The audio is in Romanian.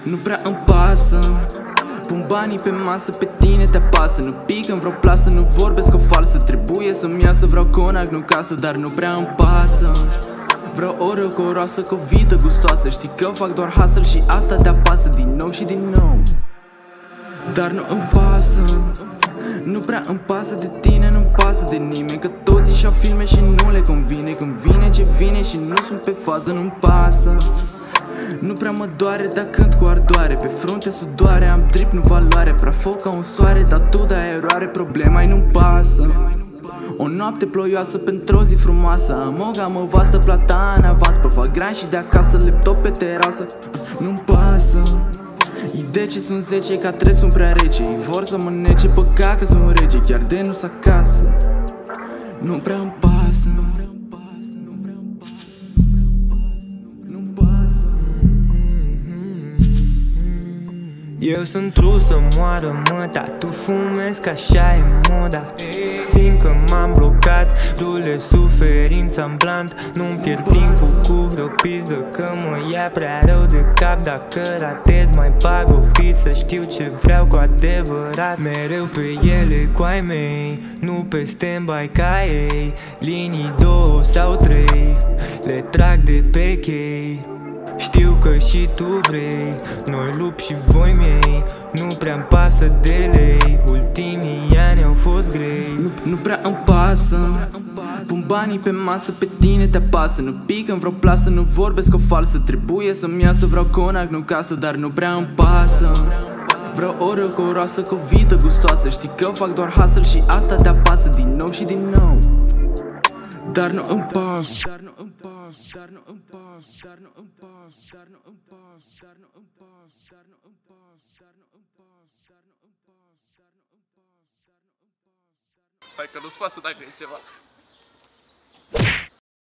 Nu prea îmi pasă. Pun banii pe masă, pe tine te apasă. Nu pic în vreo plasă, nu vorbesc o falsă. Trebuie să-mi iasă, vreau conac, nu casă. Dar nu prea îmi pasă. Vreau o rău cu o roasă, cu o vită gustoasă. Știi că fac doar hustle și asta te apasă din nou și din nou. Dar nu îmi pasă. Nu prea îmi pasă de tine, nu-mi pasă de nimeni. Că toți își au filme și nu le convine. Când vine ce vine și nu sunt pe fază, nu-mi pasă. Nu prea mă doare, dar cânt cu ardoare. Pe frunte sudoare, am drip, nu valoare. Prea foc ca un soare, dar tu dai eroare. Problema-i nu-mi pasă. O noapte ploioasă pentru o zi frumoasă. Am o gamă vastă, plata în avans. Pe Vagram și de acasă, laptop pe terasă. Nu-mi pasă. Idei ce sunt 10, ca 3 sunt prea rece. Ei vor să mă nece, păcat că sunt rege. Chiar de nu-s acasă. Nu prea îmi pasă. Eu sunt trus să moară, mă, dar tu fumezi, că așa e moda. Simt că m-am blocat, rule suferința-n bland. Nu-mi pierd timpul cu vreo pizdă, că mă ia prea rău de cap. Dacă ratez, mai bag o fi să știu ce vreau cu adevărat. Mereu pe ele cu ai mei, nu pe stand-by ca ei. Linii 2 sau 3, le trag de pe chei. Știu că și tu vrei, noi lupi și voi miei. Nu prea-mi pasă de lei, ultimii ani au fost grei. Nu prea îmi pasă. Pun banii pe masă, pe tine te apasă. Nu pic în vreo plasă, nu vorbesc o falsă. Trebuie să-mi iasă, vreau conac, nu casă. Dar nu prea îmi pasă. Vreau o rău cu o roasă, cu o vită gustoasă. Știi că fac doar hustle și asta te apasă din nou și din nou. Dar nu îmi pasă. Dar nu îmi pasă. Dar nu îmi pasă. Dar nu îmi pasă. Dar nu îmi pasă. Dar nu îmi pasă. Dar nu îmi pasă. Dar nu îmi pasă. Dar nu îmi pasă. Dar nu îmi pasă. Dar nu îmi pasă. Hai că nu-ți pasă dacă e ceva.